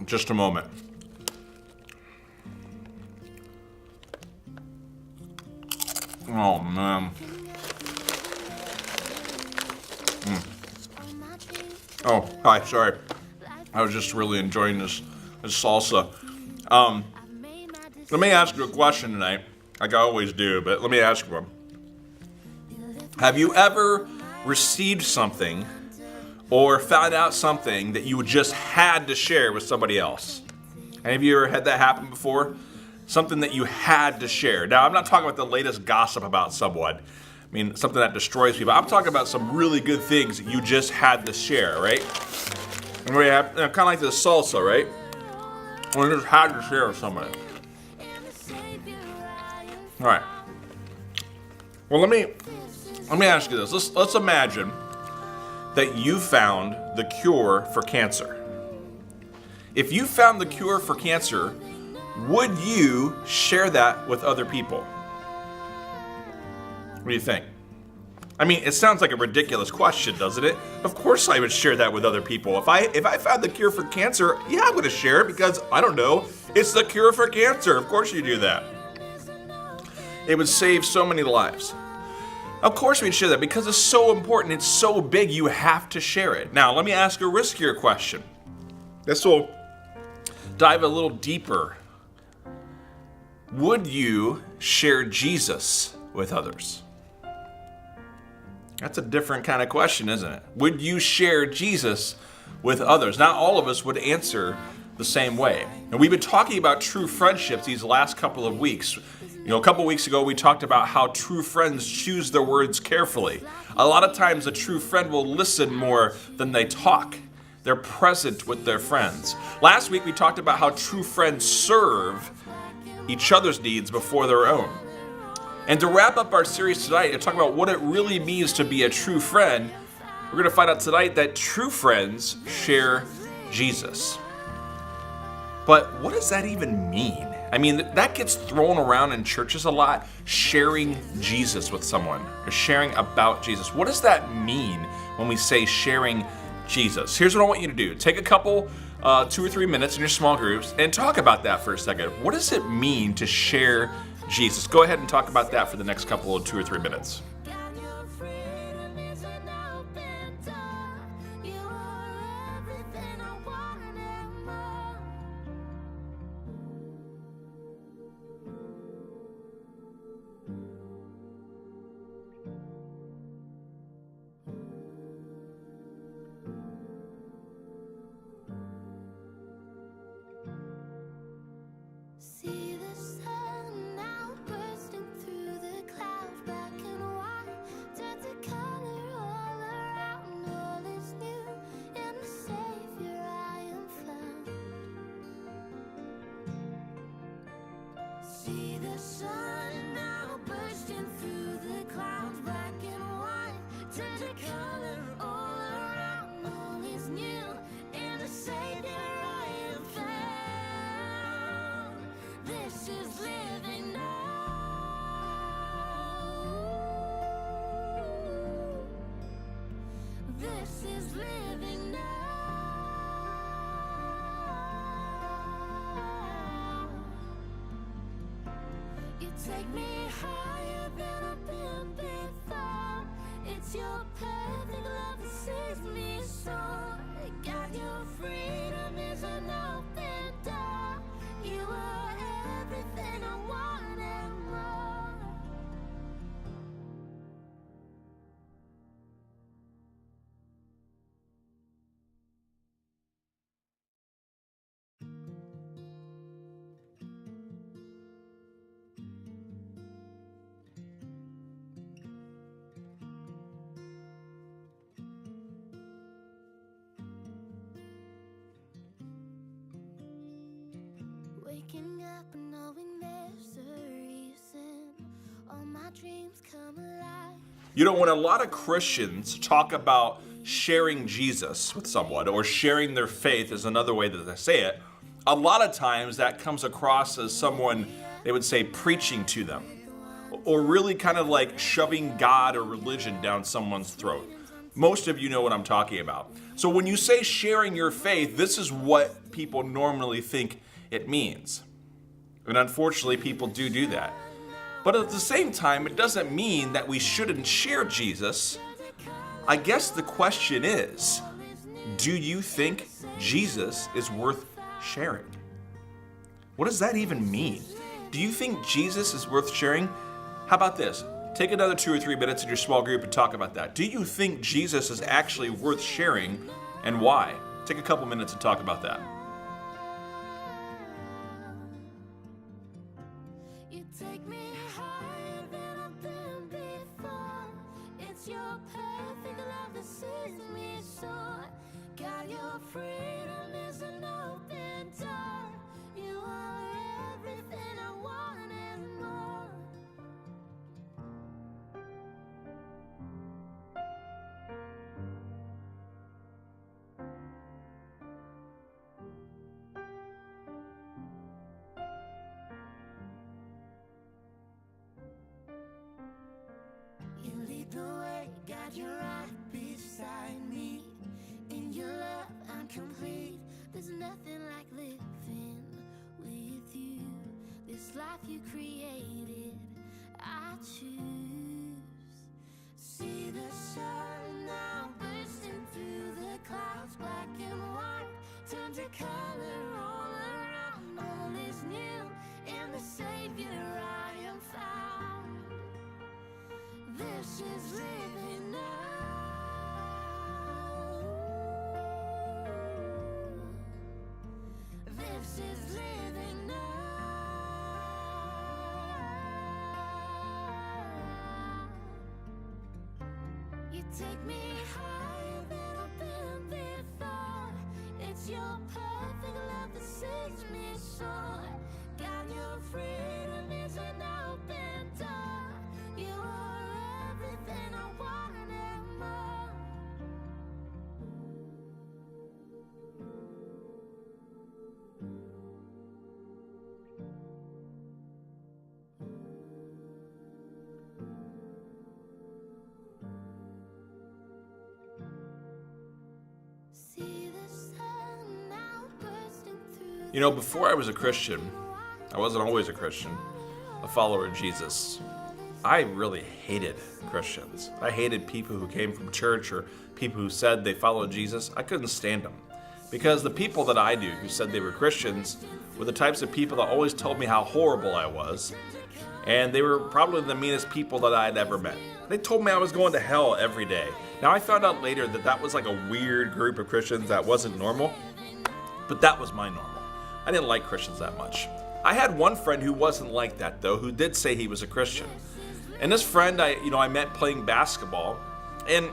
just a moment. Oh, man. Oh, hi, sorry. I was just really enjoying this salsa. Let me ask you a question tonight, like I always do, but let me ask you one. Have you ever received something or found out something that you just had to share with somebody else? Any of you ever had that happen before? Something that you had to share. Now, I'm not talking about the latest gossip about someone. I mean, something that destroys people. I'm talking about some really good things that you just had to share, right? And we have kind of like this salsa, right? We just had to share with somebody. All right. Well, let me ask you this. Let's imagine that you found the cure for cancer. If you found the cure for cancer, would you share that with other people? What do you think? I mean, it sounds like a ridiculous question, doesn't it? Of course I would share that with other people. If I found the cure for cancer, yeah, I'm gonna share it because, I don't know, it's the cure for cancer. Of course you do that. It would save so many lives. Of course we'd share that because it's so important, it's so big, you have to share it. Now, let me ask a riskier question. This will dive a little deeper. Would you share Jesus with others? That's a different kind of question, isn't it? Would you share Jesus with others? Not all of us would answer the same way. And we've been talking about true friendships these last couple of weeks. You know, a couple weeks ago, we talked about how true friends choose their words carefully. A lot of times, a true friend will listen more than they talk. They're present with their friends. Last week, we talked about how true friends serve each other's needs before their own. And to wrap up our series tonight and talk about what it really means to be a true friend, we're going to find out tonight that true friends share Jesus. But what does that even mean? I mean, that gets thrown around in churches a lot, sharing Jesus with someone, or sharing about Jesus. What does that mean when we say sharing Jesus? Here's what I want you to do. Take a couple, 2 or 3 minutes in your small groups and talk about that for a second. What does it mean to share Jesus? Go ahead and talk about that for the next couple of 2 or 3 minutes. Take me higher than I've been before. It's your perfect love that saves me sore. God, your freedom is an open door. You are everything I want and more. Waking up and knowing there's a reason. All my dreams come alive. You know, when a lot of Christians talk about sharing Jesus with someone, or sharing their faith is another way that they say it, a lot of times that comes across as someone, they would say, preaching to them, or really kind of like shoving God or religion down someone's throat. Most of you know what I'm talking about. So when you say sharing your faith, this is what people normally think it means. And unfortunately, people do that. But at the same time, it doesn't mean that we shouldn't share Jesus. I guess the question is, do you think Jesus is worth sharing? What does that even mean? Do you think Jesus is worth sharing? How about this? Take another 2 or 3 minutes in your small group and talk about that. Do you think Jesus is actually worth sharing, and why? Take a couple minutes and talk about that. You take me higher than I've been before. It's your perfect love that sees me soar. God, your freedom is an open door. You are everything I want and more. You lead the way, God, you're right beside me. In your love, I'm complete. There's nothing like living with you. This life you created, I choose. See the sun now bursting through the clouds, black and white, turn to color all around. All is new in the Savior I am found. This is living now. This is living now. You take me higher than I've been before. It's your perfect love that sets me soar. God, your freedom is an open door. You are everything I want and more. See the sun now bursting through. You know, before I was a Christian, I wasn't always a Christian, a follower of Jesus. I really hated Christians. I hated people who came from church or people who said they followed Jesus. I couldn't stand them. Because the people that I knew who said they were Christians were the types of people that always told me how horrible I was. And they were probably the meanest people that I had ever met. They told me I was going to hell every day. Now, I found out later that that was like a weird group of Christians that wasn't normal. But that was my normal. I didn't like Christians that much. I had one friend who wasn't like that, though, who did say he was a Christian. And this friend, I met playing basketball. And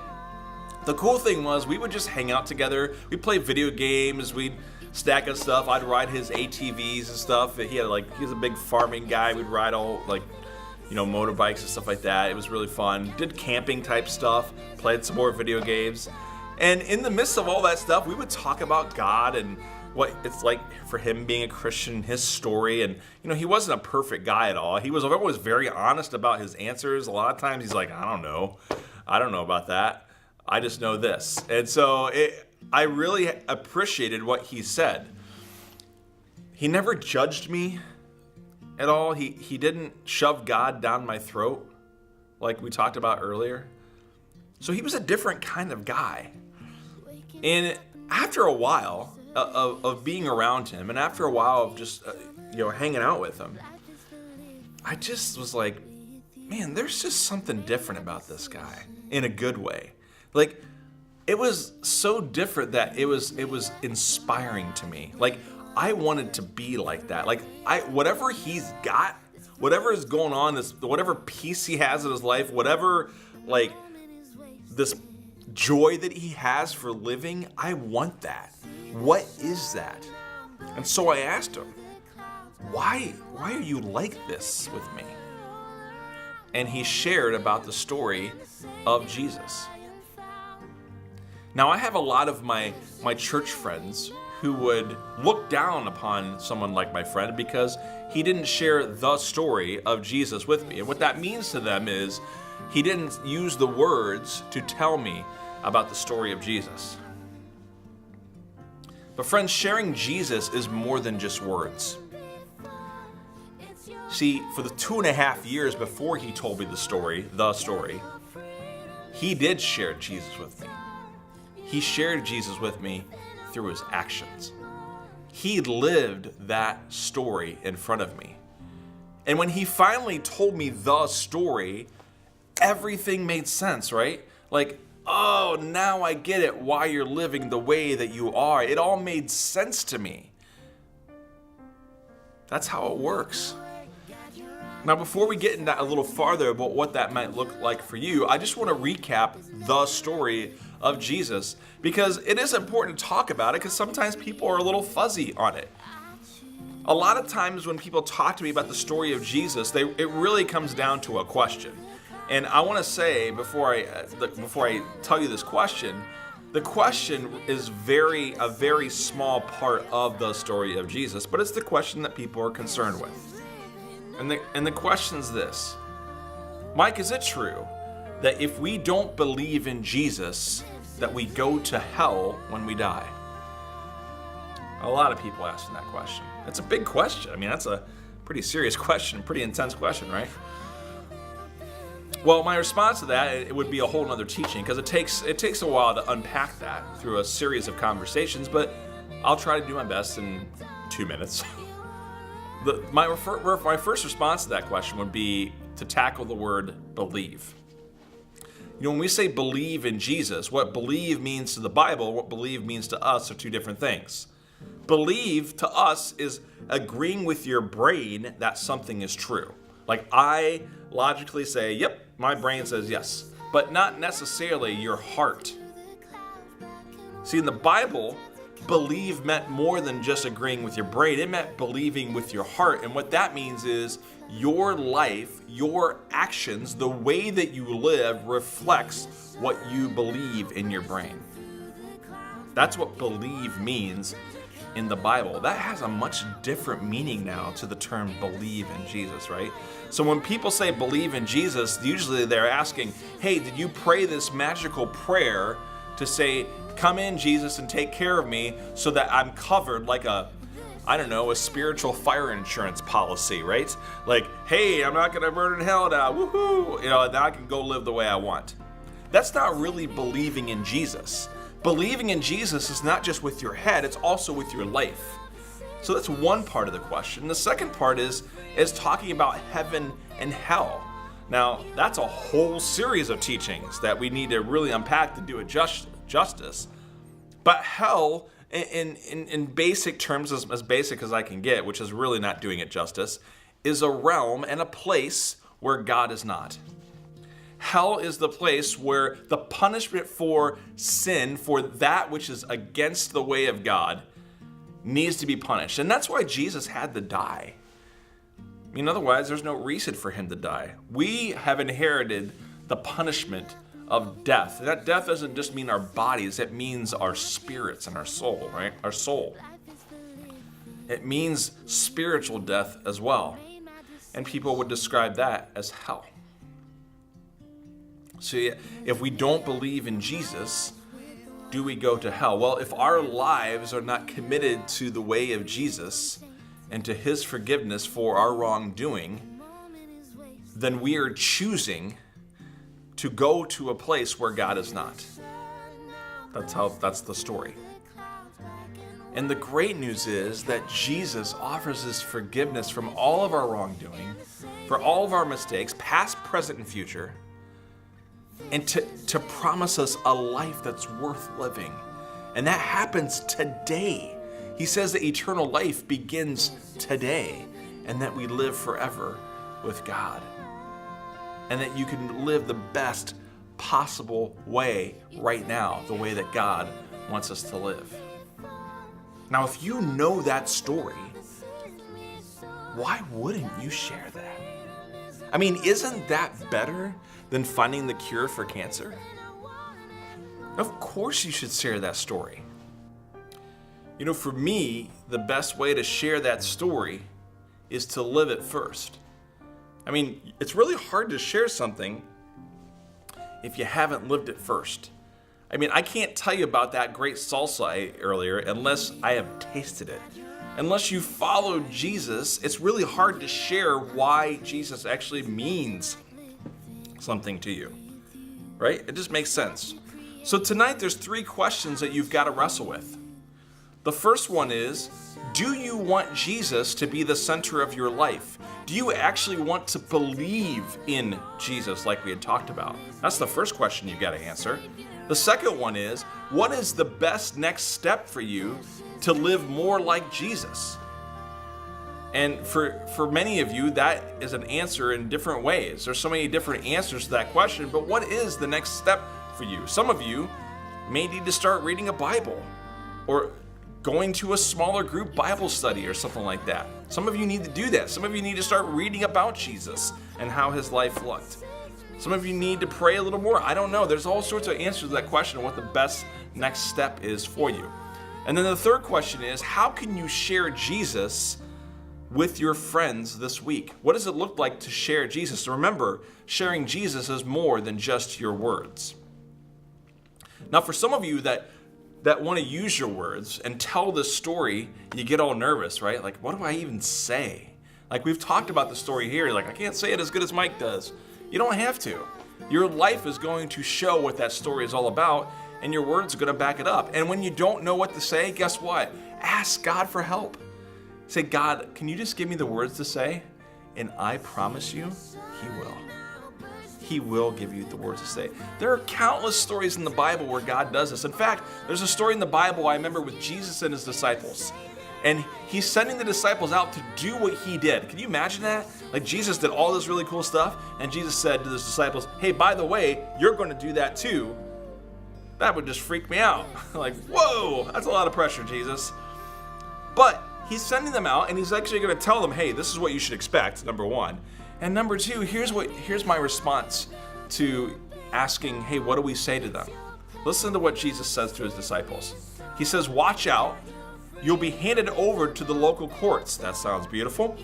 the cool thing was we would just hang out together. We'd play video games. We'd stack up stuff. I'd ride his ATVs and stuff. He was a big farming guy. We'd ride all motorbikes and stuff like that. It was really fun. Did camping type stuff. Played some more video games. And in the midst of all that stuff, we would talk about God and what it's like for him being a Christian, his story. And, he wasn't a perfect guy at all. He was always very honest about his answers. A lot of times he's like, I don't know about that. I just know this. And so I really appreciated what he said. He never judged me at all. He didn't shove God down my throat like we talked about earlier. So he was a different kind of guy. And after a while of being around him, and after a while of just hanging out with him, I just was like, man, there's just something different about this guy in a good way. Like, it was so different that it was inspiring to me. Like, I wanted to be like that. Like, whatever he's got, whatever is going on, whatever peace he has in his life, whatever, like, this joy that he has for living, I want that. What is that? And so I asked him, why are you like this with me? And he shared about the story of Jesus. Now, I have a lot of my church friends who would look down upon someone like my friend because he didn't share the story of Jesus with me. And what that means to them is he didn't use the words to tell me about the story of Jesus. But friends, sharing Jesus is more than just words. See, for the 2.5 years before he told me the story, he did share Jesus with me. He shared Jesus with me through his actions. He lived that story in front of me. And when he finally told me the story, everything made sense, right? Like, oh, now I get it, why you're living the way that you are. It all made sense to me. That's how it works. Now, before we get into that a little farther about what that might look like for you, I just want to recap the story of Jesus, because it is important to talk about it, because sometimes people are a little fuzzy on it. A lot of times when people talk to me about the story of Jesus, it really comes down to a question. And I want to say, before I tell you this question, the question is a very small part of the story of Jesus, but it's the question that people are concerned with. And the question's this: Mike, is it true that if we don't believe in Jesus, that we go to hell when we die? A lot of people asking that question. It's a big question. I mean, that's a pretty serious question, pretty intense question, right? Well, my response to that, it would be a whole nother teaching, because it takes a while to unpack that through a series of conversations, but I'll try to do my best in 2 minutes. My first response to that question would be to tackle the word believe. You know, when we say believe in Jesus, what believe means to the Bible, what believe means to us are two different things. Believe to us is agreeing with your brain that something is true. Like, I logically say, yep, my brain says yes, but not necessarily your heart. See, in the Bible, believe meant more than just agreeing with your brain. It meant believing with your heart. And what that means is your life, your actions, the way that you live reflects what you believe in your brain. That's what believe means in the Bible. That has a much different meaning now to the term believe in Jesus, right? So when people say believe in Jesus, usually they're asking, hey, did you pray this magical prayer to say, come in, Jesus, and take care of me so that I'm covered like a spiritual fire insurance policy, right? Like, hey, I'm not going to burn in hell now, woohoo! Now I can go live the way I want. That's not really believing in Jesus. Believing in Jesus is not just with your head, it's also with your life. So that's one part of the question. The second part is talking about heaven and hell. Now, that's a whole series of teachings that we need to really unpack to do it justice. But hell, in basic terms, as basic as I can get, which is really not doing it justice, is a realm and a place where God is not. Hell is the place where the punishment for sin, for that which is against the way of God, needs to be punished. And that's why Jesus had to die. I mean, otherwise, there's no reason for him to die. We have inherited the punishment of death. That death doesn't just mean our bodies, it means our spirits and our soul, right? Our soul. It means spiritual death as well. And people would describe that as hell. So if we don't believe in Jesus, do we go to hell? Well, if our lives are not committed to the way of Jesus and to his forgiveness for our wrongdoing, then we are choosing to go to a place where God is not. That's the story. And the great news is that Jesus offers his forgiveness from all of our wrongdoing, for all of our mistakes, past, present, and future, and to promise us a life that's worth living. And that happens today. He says that eternal life begins today, and that we live forever with God. And that you can live the best possible way right now, the way that God wants us to live. Now, if you know that story, why wouldn't you share that? I mean, isn't that better than finding the cure for cancer? Of course you should share that story. You know, for me, the best way to share that story is to live it first. I mean, it's really hard to share something if you haven't lived it first. I mean, I can't tell you about that great salsa I ate earlier unless I have tasted it. Unless you follow Jesus, it's really hard to share why Jesus actually means something to you, right? It just makes sense. So tonight there's 3 questions that you've got to wrestle with. The first one is, do you want Jesus to be the center of your life? Do you actually want to believe in Jesus like we had talked about? That's the first question you've got to answer. The second one is, what is the best next step for you to live more like Jesus? And for many of you, that is an answer in different ways. There's so many different answers to that question, but what is the next step for you? Some of you may need to start reading a Bible or going to a smaller group Bible study or something like that. Some of you need to do that. Some of you need to start reading about Jesus and how his life looked. Some of you need to pray a little more. I don't know. There's all sorts of answers to that question of what the best next step is for you. And then the third question is, how can you share Jesus with your friends this week? What does it look like to share Jesus? So remember, sharing Jesus is more than just your words. Now, for some of you that want to use your words and tell this story, you get all nervous, right? Like, what do I even say? Like, we've talked about the story here. Like, I can't say it as good as Mike does. You don't have to. Your life is going to show what that story is all about, and your words are going to back it up. And when you don't know what to say, guess what? Ask God for help. Say, God, can you just give me the words to say? And I promise you, he will. He will give you the words to say. There are countless stories in the Bible where God does this. In fact, there's a story in the Bible I remember with Jesus and his disciples. And he's sending the disciples out to do what he did. Can you imagine that? Like, Jesus did all this really cool stuff, and Jesus said to his disciples, hey, by the way, you're going to do that too. That would just freak me out. Like, whoa, that's a lot of pressure, Jesus. But he's sending them out, and he's actually going to tell them, hey, this is what you should expect, number one. And number two, here's my response to asking, hey, what do we say to them? Listen to what Jesus says to his disciples. He says, watch out. You'll be handed over to the local courts. That sounds beautiful.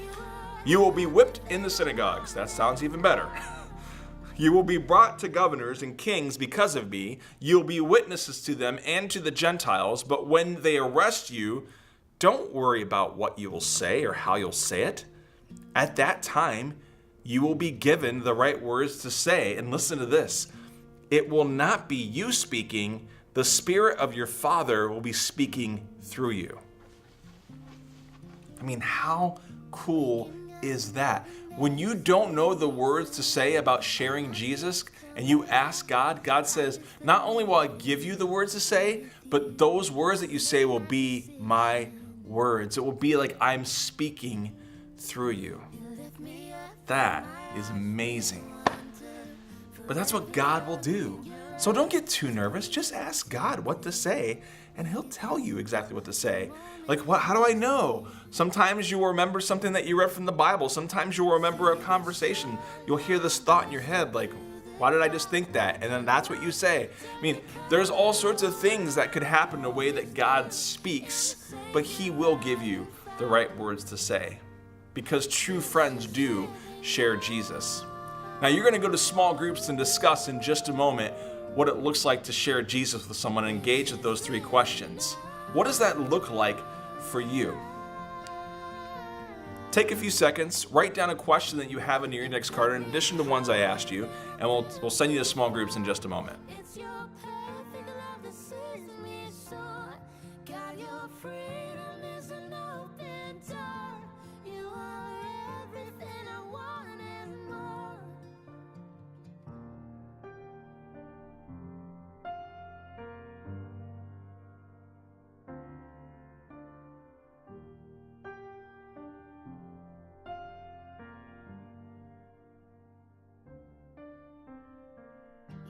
You will be whipped in the synagogues. That sounds even better. You will be brought to governors and kings because of me. You'll be witnesses to them and to the Gentiles. But when they arrest you, don't worry about what you will say or how you'll say it. At that time, you will be given the right words to say. And listen to this. It will not be you speaking. The Spirit of your Father will be speaking through you. I mean, how cool is that? When you don't know the words to say about sharing Jesus and you ask God, God says, not only will I give you the words to say, but those words that you say will be my words. It will be like I'm speaking through you. That is amazing. But that's what God will do. So don't get too nervous. Just ask God what to say, and he'll tell you exactly what to say. Like, how do I know? Sometimes you will remember something that you read from the Bible. Sometimes you'll remember a conversation. You'll hear this thought in your head, like, why did I just think that? And then that's what you say. I mean, there's all sorts of things that could happen in a way that God speaks, but he will give you the right words to say. Because true friends do share Jesus. Now, you're going to go to small groups and discuss in just a moment what it looks like to share Jesus with someone and engage with those 3 questions. What does that look like for you? Take a few seconds, write down a question that you have in your index card in addition to ones I asked you, and we'll send you to small groups in just a moment. It's your perfect love that sets me sore. God, your freedom is an open door. You are everything I want and more.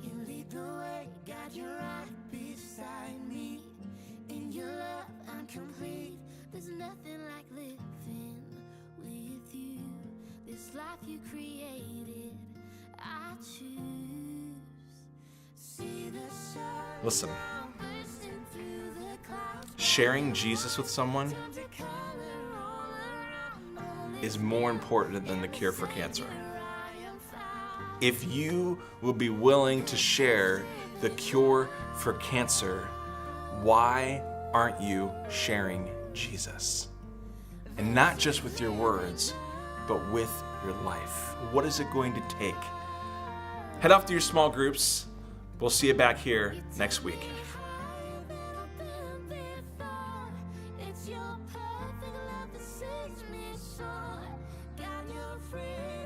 You lead the way, God, you're right beside me. In your love, I'm complete. There's nothing like living with you. This life you created, I choose. See the sun. Listen, Bursting through the clouds. sharing Jesus with someone Turn to color all around. is more important than the cure for cancer. I am found. If you will be willing to share the cure for cancer. Why aren't you sharing Jesus? And not just with your words, but with your life. What is it going to take? Head off to your small groups. We'll see you back here next week. It's your perfect love that sets me sore. Got you free.